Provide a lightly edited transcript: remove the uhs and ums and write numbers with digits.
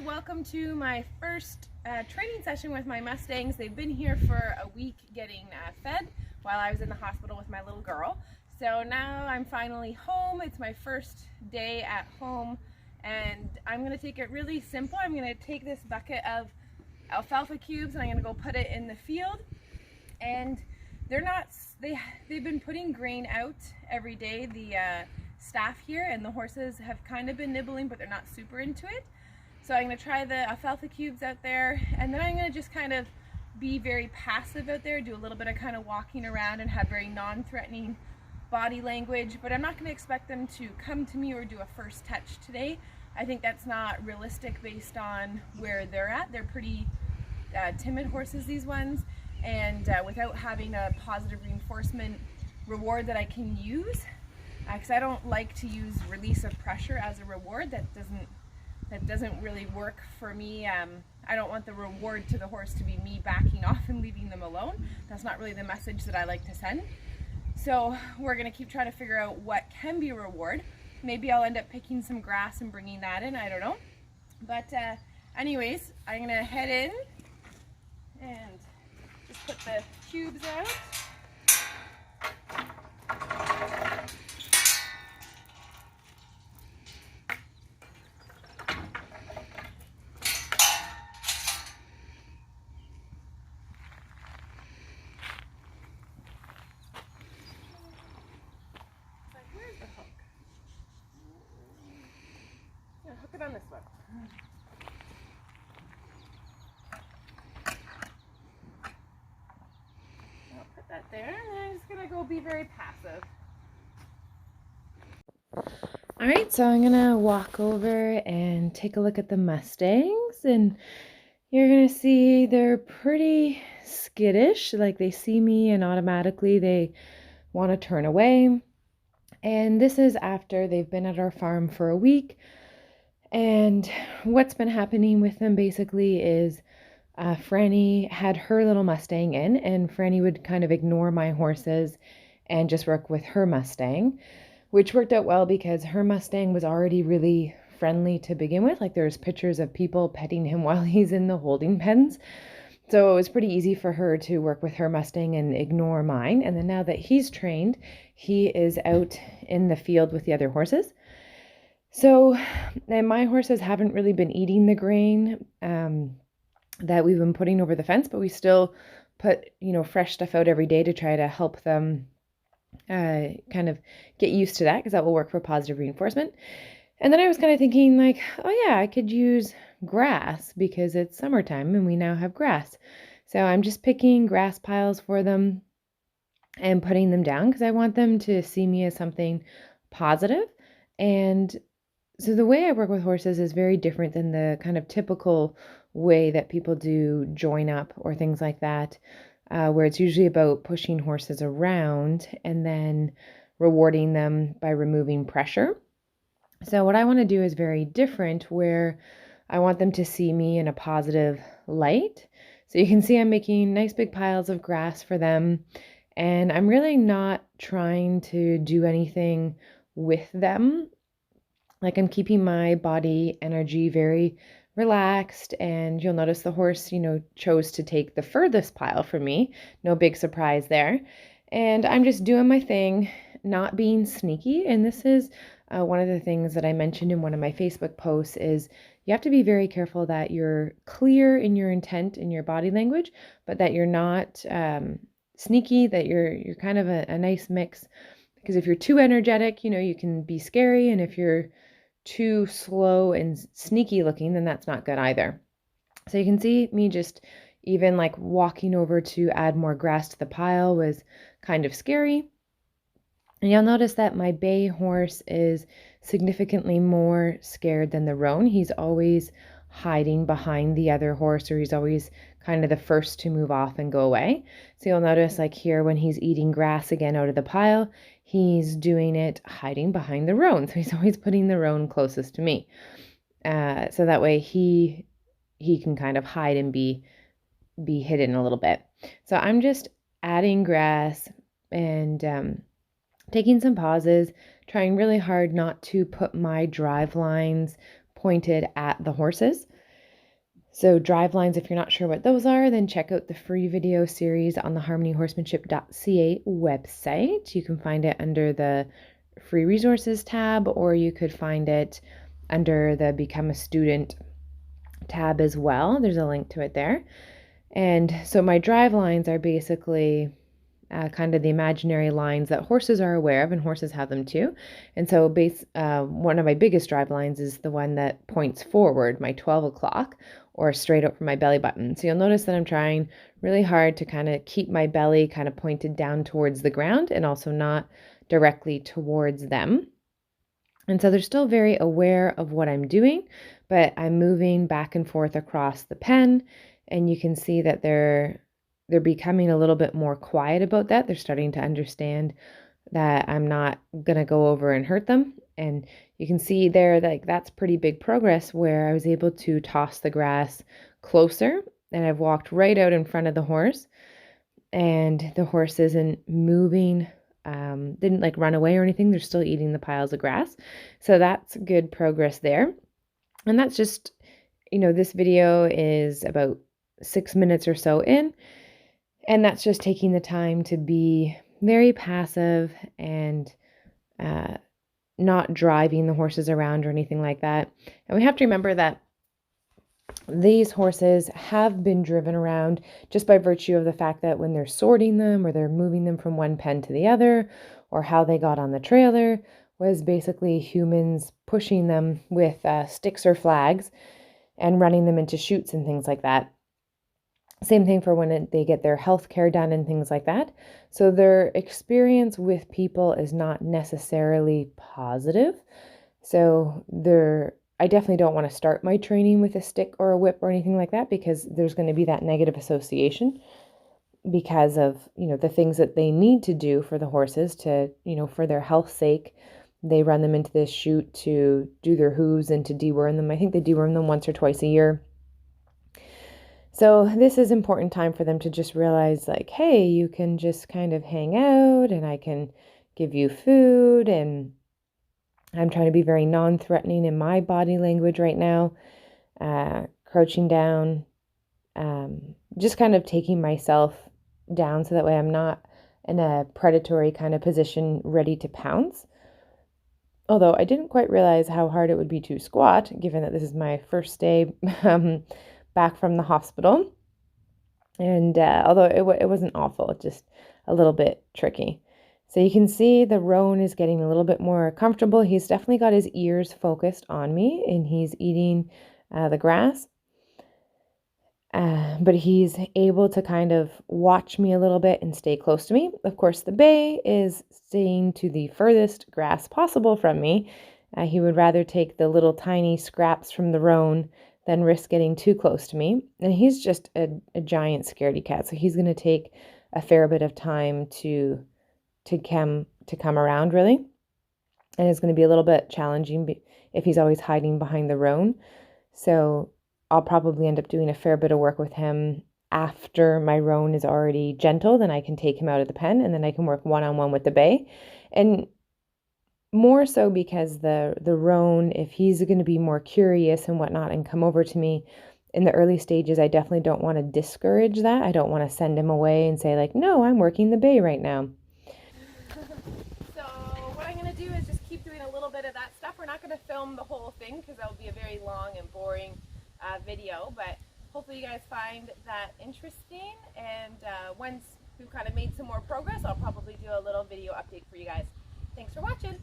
welcome to my first training session with my Mustangs. They've been here for a week getting fed while I was in the hospital with my little girl. So now I'm finally home. It's my first day at home and I'm going to take it really simple. I'm going to take this bucket of alfalfa cubes and I'm going to go put it in the field. And they've been putting grain out every day, the staff here, and the horses have kind of been nibbling, but they're not super into it. So I'm going to try the alfalfa cubes out there, and then I'm going to just kind of be very passive out there, do a little bit of kind of walking around and have very non-threatening body language, but I'm not going to expect them to come to me or do a first touch today. I think that's not realistic based on where they're at. They're pretty timid horses, these ones, and without having a positive reinforcement reward that I can use, because I don't like to use release of pressure as a reward. That doesn't really work for me. I don't want the reward to the horse to be me backing off and leaving them alone. That's not really the message that I like to send. So we're going to keep trying to figure out what can be a reward. Maybe I'll end up picking some grass and bringing that in, I don't know. But anyways, I'm going to head in and just put the cubes out. Hook it on this one. I'll put that there, and then I'm just going to go be very passive. Alright, so I'm going to walk over and take a look at the Mustangs, and you're going to see they're pretty skittish. Like, they see me and automatically they want to turn away. And this is after they've been at our farm for a week. And what's been happening with them basically is Franny had her little Mustang in, and Franny would kind of ignore my horses and just work with her Mustang, which worked out well because her Mustang was already really friendly to begin with. Like, there's pictures of people petting him while he's in the holding pens. So it was pretty easy for her to work with her Mustang and ignore mine. And then now that he's trained, he is out in the field with the other horses. So, and my horses haven't really been eating the grain that we've been putting over the fence, but we still put, fresh stuff out every day to try to help them kind of get used to that, because that will work for positive reinforcement. And then I was kind of thinking like, oh yeah, I could use grass because it's summertime and we now have grass. So I'm just picking grass piles for them and putting them down because I want them to see me as something positive. And so the way I work with horses is very different than the kind of typical way that people do join up or things like that, where it's usually about pushing horses around and then rewarding them by removing pressure. So what I want to do is very different, where I want them to see me in a positive light. So you can see I'm making nice big piles of grass for them, and I'm really not trying to do anything with them. Like, I'm keeping my body energy very relaxed, and you'll notice the horse, chose to take the furthest pile from me. No big surprise there. And I'm just doing my thing, not being sneaky. And this is one of the things that I mentioned in one of my Facebook posts is you have to be very careful that you're clear in your intent in your body language, but that you're not sneaky, that you're kind of a nice mix. Because if you're too energetic, you can be scary. And if you're too slow and sneaky looking, then that's not good either. So you can see me just even like walking over to add more grass to the pile was kind of scary. And you'll notice that my bay horse is significantly more scared than the roan. He's always hiding behind the other horse, or he's always kind of the first to move off and go away. So you'll notice like here when he's eating grass again out of the pile, he's doing it hiding behind the roan. So he's always putting the roan closest to me. So that way he can kind of hide and be hidden a little bit. So I'm just adding grass and taking some pauses, trying really hard not to put my drive lines pointed at the horses. So drive lines, if you're not sure what those are, then check out the free video series on the harmonyhorsemanship.ca website. You can find it under the free resources tab, or you could find it under the become a student tab as well. There's a link to it there. And so my drive lines are basically kind of the imaginary lines that horses are aware of, and horses have them too. And so one of my biggest drive lines is the one that points forward, my 12 o'clock, or straight up from my belly button. So you'll notice that I'm trying really hard to kind of keep my belly kind of pointed down towards the ground and also not directly towards them. And so they're still very aware of what I'm doing, but I'm moving back and forth across the pen, and you can see that they're becoming a little bit more quiet about that. They're starting to understand that I'm not going to go over and hurt them. And you can see there, like, that's pretty big progress, where I was able to toss the grass closer, and I've walked right out in front of the horse, and the horse isn't moving, didn't like run away or anything. They're still eating the piles of grass. So that's good progress there. And that's just, this video is about 6 minutes or so in, and that's just taking the time to be very passive and not driving the horses around or anything like that. And we have to remember that these horses have been driven around just by virtue of the fact that when they're sorting them or they're moving them from one pen to the other, or how they got on the trailer, was basically humans pushing them with sticks or flags and running them into chutes and things like that. Same thing for when they get their health care done and things like that. So their experience with people is not necessarily positive. So I definitely don't want to start my training with a stick or a whip or anything like that, because there's going to be that negative association because of, the things that they need to do for the horses to, for their health's sake. They run them into this chute to do their hooves and to deworm them. I think they deworm them once or twice a year. So this is important time for them to just realize, like, hey, you can just kind of hang out and I can give you food, and I'm trying to be very non-threatening in my body language right now, crouching down, just kind of taking myself down so that way I'm not in a predatory kind of position ready to pounce. Although I didn't quite realize how hard it would be to squat, given that this is my first day back from the hospital. And although it wasn't awful, just a little bit tricky. So you can see the roan is getting a little bit more comfortable. He's definitely got his ears focused on me, and he's eating the grass. But he's able to kind of watch me a little bit and stay close to me. Of course, the bay is staying to the furthest grass possible from me. He would rather take the little tiny scraps from the roan than risk getting too close to me. And he's just a giant scaredy cat, so he's going to take a fair bit of time to come around, really. And it's going to be a little bit challenging if he's always hiding behind the roan. So I'll probably end up doing a fair bit of work with him after my roan is already gentle. Then I can take him out of the pen, and then I can work one-on-one with the bay. And more so because the roan, if he's going to be more curious and whatnot and come over to me in the early stages, I definitely don't want to discourage that. I don't want to send him away and say, like, no, I'm working the bay right now. So what I'm going to do is just keep doing a little bit of that stuff. We're not going to film the whole thing because that would be a very long and boring video, but hopefully you guys find that interesting, and once we've kind of made some more progress, I'll probably do a little video update for you guys. Thanks for watching.